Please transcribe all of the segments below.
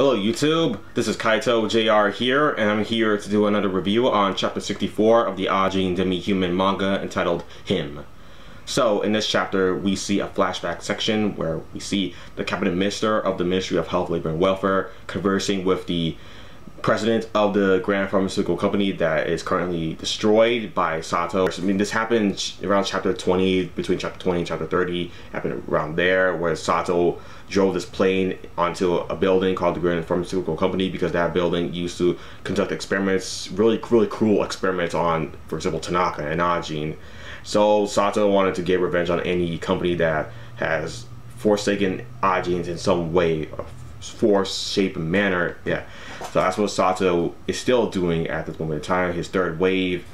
Hello YouTube, this is Kaito JR here, and I'm here to do another review on chapter 64 of the Ajin demi-human manga entitled Him. So in this chapter we see a flashback section where we see the cabinet minister of the Ministry of Health, Labor and Welfare conversing with the president of the Grand Pharmaceutical Company that is currently destroyed by Sato. I mean, this happened around chapter 20, between chapter 20 and chapter 30, happened around there, where Sato drove this plane onto a building called the Grand Pharmaceutical Company because that building used to conduct experiments, really cruel experiments on, for example, Tanaka and Ajin. So Sato wanted to get revenge on any company that has forsaken Ajin in some way, force, shape, and manner. Yeah, so that's what Sato is still doing at this moment in time. His third wave.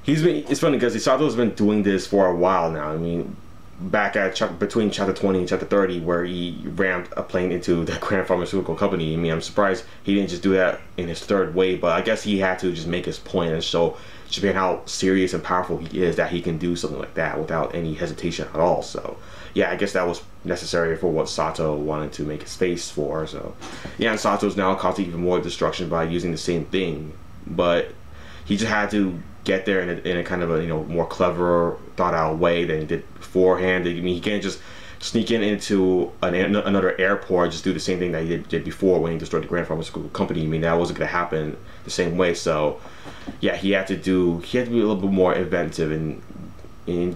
It's funny because Sato's been doing this for a while now. I mean, back at between chapter 20 and chapter 30, where he ramped a plane into the Grand Pharmaceutical Company. I mean, I'm surprised he didn't just do that in his third wave, but I guess he had to just make his point and show Japan how serious and powerful he is, that he can do something like that without any hesitation at all. So yeah, I guess that was necessary for what Sato wanted to make his face for. So yeah, and Sato's now causing even more destruction by using the same thing, but he just had to get there in a kind of a, more clever, thought out way than he did beforehand. I mean, he can't just sneak into another airport, just do the same thing that he did before when he destroyed the Grand Pharmaceutical Company. I mean, that wasn't going to happen the same way. So yeah, he had to be a little bit more inventive in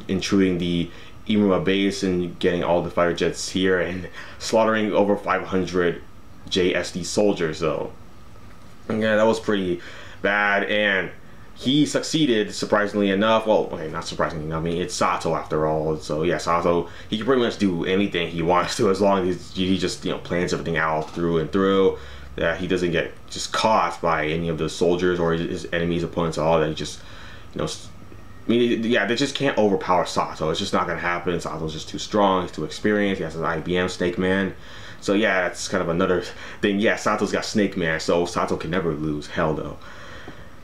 intruding the Imura base and getting all the fighter jets here and slaughtering over 500 JSD soldiers. So yeah, that was pretty bad, and he succeeded, surprisingly enough. Well, okay, not surprisingly enough. I mean, it's Sato after all. So yeah, Sato, he can pretty much do anything he wants to as long as he just plans everything out through and through. That he doesn't get just caught by any of the soldiers or his enemies, opponents at all. That he just, I mean, yeah, they just can't overpower Sato. It's just not gonna happen. Sato's just too strong. He's too experienced. He has an IBM Snake Man. So yeah, that's kind of another thing. Yeah, Sato's got Snake Man, so Sato can never lose. Hell no.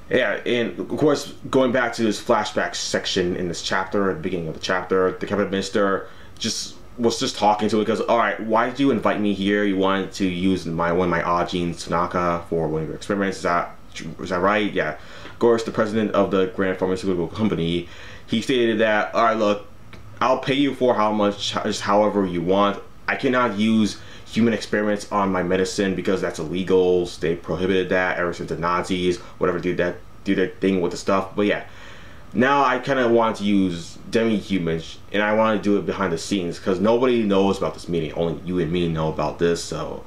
Yeah, and of course, going back to this flashback section in this chapter, at the beginning of the chapter, the cabinet minister was just talking to it because, all right, why did you invite me here? You wanted to use one of my Ajin Tanaka for one of your experiments. Is that right? Yeah. Of course, the president of the Grand Pharmaceutical Company, he stated that, all right, look, I'll pay you for how much, just however you want. I cannot use human experiments on my medicine because that's illegal. They prohibited that ever since the Nazis, whatever, do their thing with the stuff. But yeah, now I kind of want to use demi-humans, and I want to do it behind the scenes because nobody knows about this meeting. Only you and me know about this. So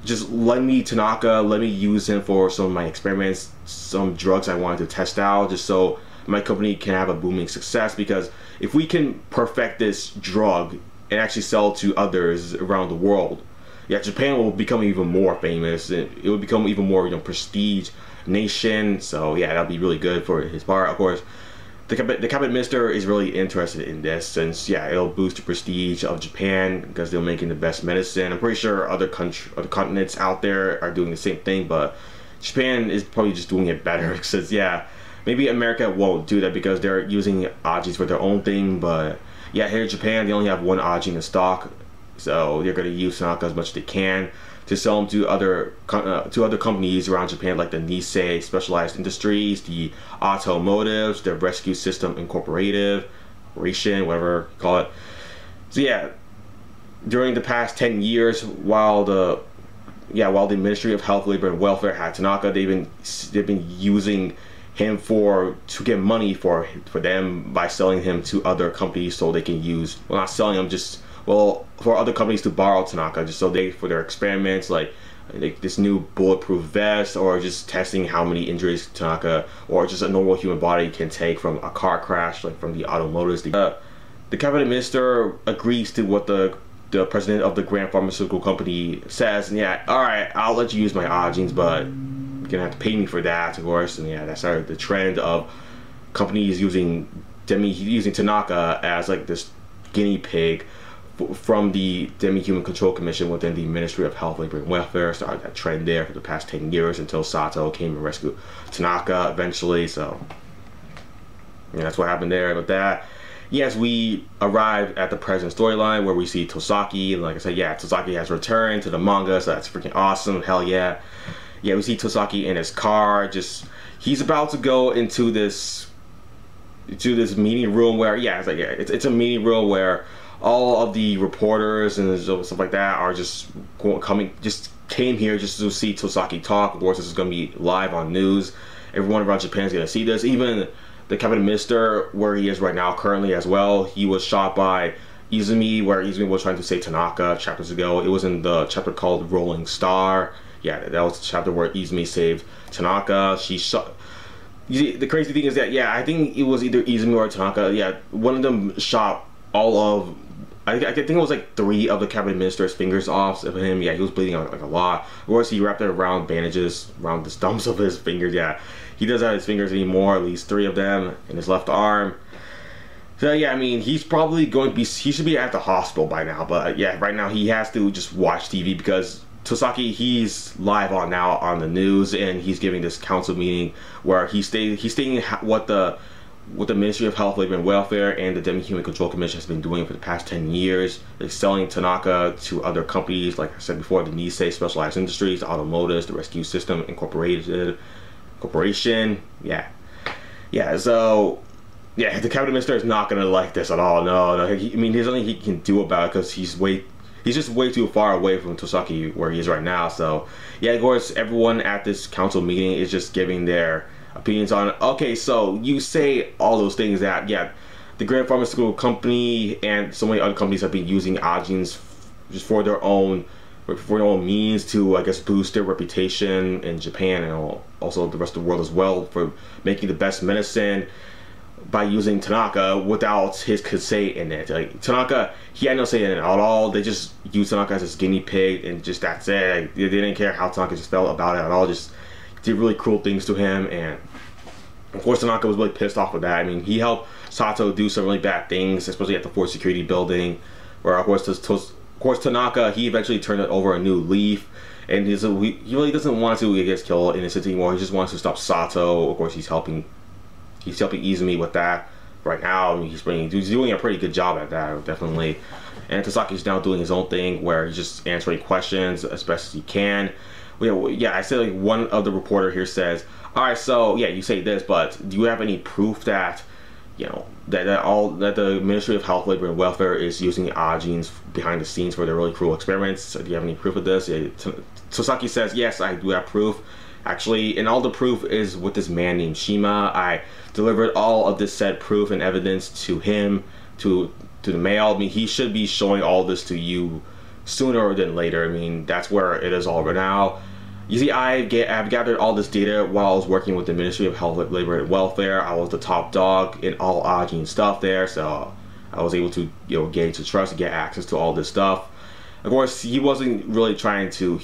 just let me Tanaka, let me use him for some of my experiments, some drugs I wanted to test out, just so my company can have a booming success. Because if we can perfect this drug and actually sell to others around the world, yeah, Japan will become even more famous, and it will become even more prestige nation. So yeah, that'll be really good for his part. Of course, the cabinet minister is really interested in this, since yeah, it'll boost the prestige of Japan because they're making the best medicine. I'm pretty sure other continents out there are doing the same thing, but Japan is probably just doing it better. Because yeah, maybe America won't do that because they're using Ajins for their own thing, but yeah, here in Japan they only have one Ajin in stock, so they're going to use Tanaka as much as they can to sell them to other companies around Japan, like the Nisei Specialized Industries, the Automotives, the Rescue System Incorporated, whatever you call it. So yeah, during the past 10 years, while the Ministry of Health, Labor and Welfare had Tanaka, they've been using him to get money for them by selling him to other companies so they can use, well, not selling him, just, well, for other companies to borrow Tanaka just so for their experiments, like this new bulletproof vest, or just testing how many injuries Tanaka or just a normal human body can take from a car crash, like from the Automotives. The cabinet minister agrees to what the president of the Grand Pharmaceutical Company says, and yeah, all right, I'll let you use my Ajins, but you're gonna have to pay me for that, of course. And yeah, that started the trend of companies using Tanaka as like this guinea pig from the Demi-Human Control Commission within the Ministry of Health, Labor and Welfare. Started that trend there for the past 10 years until Sato came and rescued Tanaka eventually. So yeah, that's what happened there with that. yes, we arrived at the present storyline where we see Tosaki, and like I said, yeah, Tosaki has returned to the manga, so that's freaking awesome. Hell yeah. Yeah, we see Tosaki in his car, just he's about to go into this meeting room where, yeah, it's a meeting room where all of the reporters and stuff like that are just came here just to see Tosaki talk. Of course, this is going to be live on news. Everyone around Japan is going to see this. Even the cabinet minister, where he is right now currently as well, he was shot by Izumi, where Izumi was trying to save Tanaka chapters ago. It was in the chapter called Rolling Star. Yeah, that was the chapter where Izumi saved Tanaka. She shot. The crazy thing is that, yeah, I think it was either Izumi or Tanaka. Yeah, one of them shot all of, I think it was like 3 of the cabinet minister's fingers off of him. Yeah, he was bleeding out like a lot. Of course, he wrapped it around bandages around the stumps of his fingers. Yeah, he doesn't have his fingers anymore, at least 3 of them in his left arm. So yeah, I mean, he's probably going to be, he should be at the hospital by now. But yeah, right now he has to just watch TV because Tosaki, he's live on now on the news, and he's giving this council meeting where he's stating what the Ministry of Health, Labor and Welfare and the Demi-Human Control Commission has been doing for the past 10 years. They're selling Tanaka to other companies, like I said before, the Nisei Specialized Industries, the Automotives, the Rescue System Incorporated Corporation. Yeah, so yeah, the cabinet minister is not gonna like this at all. No, I mean, there's nothing he can do about it because he's just way too far away from Tosaki where he is right now. So yeah, of course, everyone at this council meeting is just giving their opinions on, okay, so you say all those things that, yeah, the Grand Pharmaceutical Company and so many other companies have been using Ajins just for their own means to, I guess, boost their reputation in Japan and also the rest of the world as well, for making the best medicine by using Tanaka without his say in it. Like, Tanaka, he had no say in it at all. They just used Tanaka as his guinea pig, and just that's it. Like, they didn't care how Tanaka just felt about it at all. Just did really cruel things to him, and of course Tanaka was really pissed off with that. I mean, he helped Sato do some really bad things, especially at the Fort Security building, where of course Tanaka, he eventually turned it over a new leaf, and he really doesn't want to, I guess, kill innocents anymore. He just wants to stop Sato. Of course, he's helping Izumi with that right now. I mean, he's doing a pretty good job at that, definitely. And Tosaki's now doing his own thing where he's just answering questions as best as he can. Yeah, I said, like, one of the reporter here says, all right, so yeah, you say this, but do you have any proof that, you know, that the Ministry of Health, Labor and Welfare is using Ajins behind the scenes for their really cruel experiments? So do you have any proof of this? Tosaki says, yes, I do have proof. Actually, and all the proof is with this man named Shima. I delivered all of this said proof and evidence to him, to the mail. I mean, he should be showing all this to you sooner than later. I mean, that's where it is all right now. You see, I've gathered all this data while I was working with the Ministry of Health, Labor and Welfare. I was the top dog in all Ajin stuff there, so I was able to, you know, gauge the trust and get access to all this stuff. Of course, he wasn't really trying to,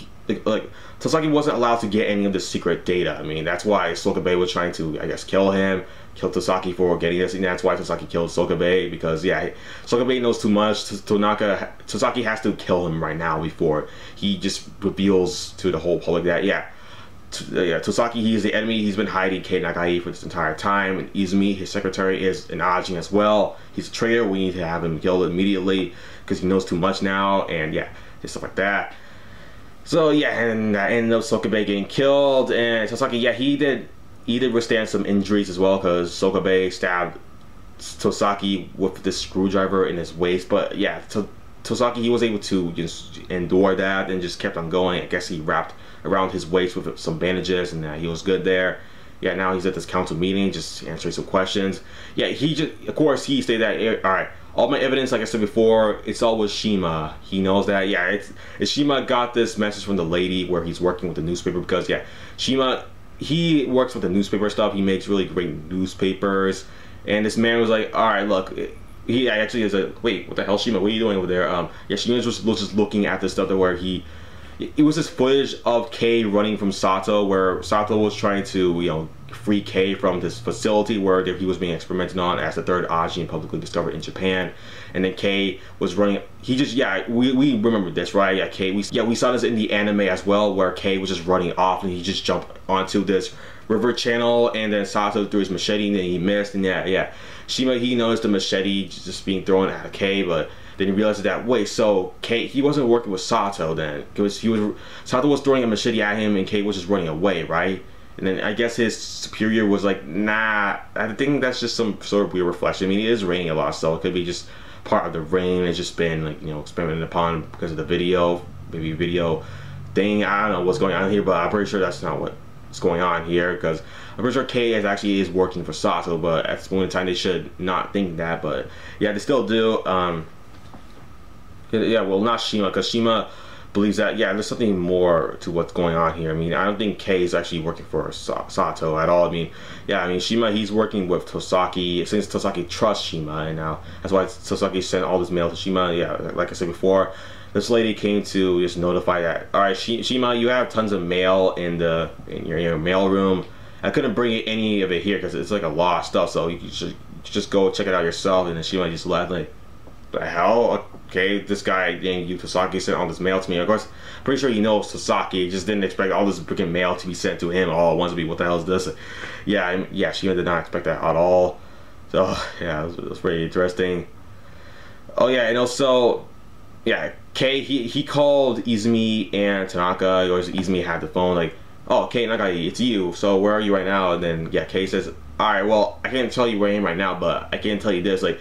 like, Tosaki wasn't allowed to get any of the secret data. I mean, that's why Sokabe was trying to, I guess, kill Tosaki for getting this, and that's why Tosaki killed Sokabe, because, yeah, Sokabe knows too much. Tosaki has to kill him right now before he just reveals to the whole public that, yeah, Tosaki, he's the enemy. He's been hiding Kei Nagai for this entire time, and Izumi, his secretary, is an Ajin as well. He's a traitor. We need to have him killed immediately because he knows too much now, and yeah, just stuff like that. So yeah, and that ended up Sokabe getting killed, and Tosaki, yeah, he did withstand some injuries as well, because Sokabe stabbed Tosaki with this screwdriver in his waist. But yeah, Tosaki, he was able to just endure that and just kept on going. I guess he wrapped around his waist with some bandages, and he was good there. Yeah, now he's at this council meeting, just answering some questions. Yeah, of course, he stated that, all right, all my evidence, like I said before, it's all with Shima. He knows that, yeah, it's Shima got this message from the lady where he's working with the newspaper, because, yeah, Shima, he works with the newspaper stuff. He makes really great newspapers. And this man was like, all right, look, he actually is like, wait, what the hell, Shima, what are you doing over there? Yeah, Shima was just looking at this stuff where it was this footage of Kei running from Sato, where Sato was trying to, you know, free Kei from this facility where he was being experimented on as the third Ajin publicly discovered in Japan. And then Kei was running, we remember this, right? Yeah, we saw this in the anime as well, where Kei was just running off and he just jumped onto this river channel, and then Sato threw his machete and then he missed, and yeah, Shima, he noticed the machete just being thrown at Kei, but then he realized that, wait, so Kei, he wasn't working with Sato then, because Sato was throwing a machete at him and Kei was just running away, right? And then I guess his superior was like, nah, I think that's just some sort of weird reflection. I mean, it is raining a lot, so it could be just part of the rain. It's just been, like, you know, experimented upon because of the video, maybe video thing. I don't know what's going on here, but I'm pretty sure that's not what's going on here, because I'm pretty sure Kei actually is working for Sato, but at this point in time they should not think that, but yeah, they still do. Yeah, well, not Shima, because Shima believes that, yeah, there's something more to what's going on here. I mean, I don't think Kei is actually working for Sato at all. I mean, yeah, I mean, Shima, he's working with Tosaki, since Tosaki trusts Shima, and now that's why Tosaki sent all this mail to Shima. Yeah, like I said before, this lady came to just notify that, all right, Shima, you have tons of mail in your mail room. I couldn't bring any of it here because it's like a lot of stuff, so you should just go check it out yourself. And then Shima just left, like, the hell? Okay, this guy named Tosaki sent all this mail to me. Of course, pretty sure he knows Tosaki, just didn't expect all this freaking mail to be sent to him all at once. To be, what the hell is this? Yeah, Shima did not expect that at all. So yeah, it was pretty interesting. Oh yeah, and also, yeah, Kei, he called Izumi and Tanaka, or Izumi had the phone, like, oh, Kei, Nagai, it's you, so where are you right now? And then, yeah, Kei says, alright, well, I can't tell you where I am right now, but I can tell you this, like,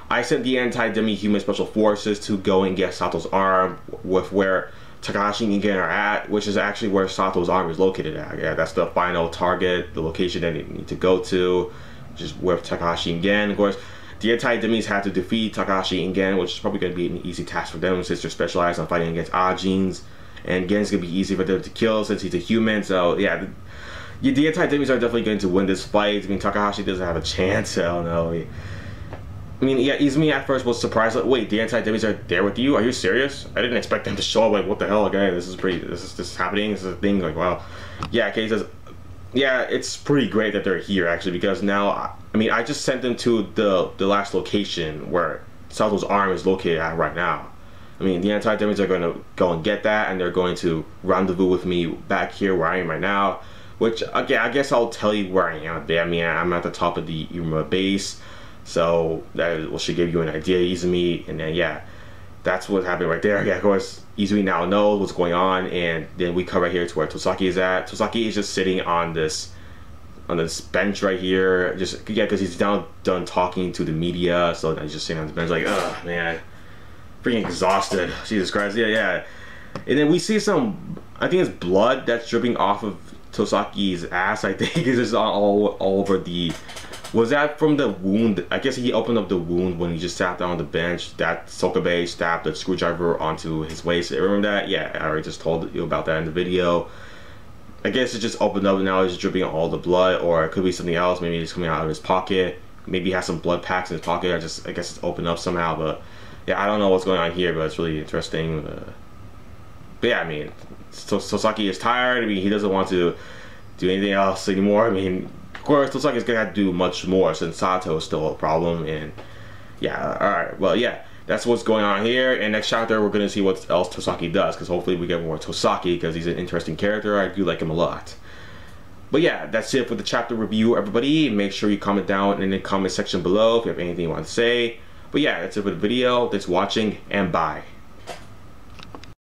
I sent the anti-demi-human special forces to go and get Sato's arm with where Takahashi and Ingen are at, which is actually where Sato's arm is located at. Yeah, that's the final target, the location that they need to go to, which is with Takahashi and Ingen. Of course, the anti-demis had to defeat Takahashi and Ingen, which is probably going to be an easy task for them since they're specialized on fighting against Ajins. And Gen's going to be easy for them to kill since he's a human. So yeah, the anti-demis are definitely going to win this fight. I mean, Takahashi doesn't have a chance. I don't know. I mean, yeah, Izumi at first was surprised. Like, wait, the anti-demis are there with you? Are you serious? I didn't expect them to show up. Like, what the hell? Okay, this is happening. This is a thing. Like, wow. Yeah, Kei says, yeah, it's pretty great that they're here actually, because now, I mean, I just sent them to the last location where Sato's arm is located at right now. I mean, the anti-demis are going to go and get that, and they're going to rendezvous with me back here where I am right now. Which, again, I guess I'll tell you where I am. I mean, I'm at the top of the Iruma base, so that should give you an idea, Izumi. And then, yeah, that's what's happening right there. Yeah, of course, Izumi now knows what's going on, and then we come right here to where Tosaki is at. Tosaki is just sitting on this bench right here, just, yeah, because he's done talking to the media, so he's just sitting on the bench like, ugh, man. Freaking exhausted. Jesus Christ. Yeah. And then we see some, I think it's blood that's dripping off of Tosaki's ass, I think. It's just all over the, was that from the wound? I guess he opened up the wound when he just sat down on the bench. That Sokabe stabbed the screwdriver onto his waist. Remember that? Yeah, I already just told you about that in the video. I guess it just opened up and now he's dripping all the blood, or it could be something else. Maybe it's coming out of his pocket. Maybe he has some blood packs in his pocket. I guess it's opened up somehow, but yeah, I don't know what's going on here, but it's really interesting. But yeah, I mean, Tosaki is tired. I mean, he doesn't want to do anything else anymore. I mean, of course, Tosaki is going to have to do much more since Sato is still a problem. And yeah, alright, well, yeah, that's what's going on here. And next chapter, we're going to see what else Tosaki does, because hopefully we get more Tosaki, because he's an interesting character. I do like him a lot. But yeah, that's it for the chapter review, everybody. Make sure you comment down in the comment section below if you have anything you want to say. But yeah, that's it for the video. Thanks for watching, and bye.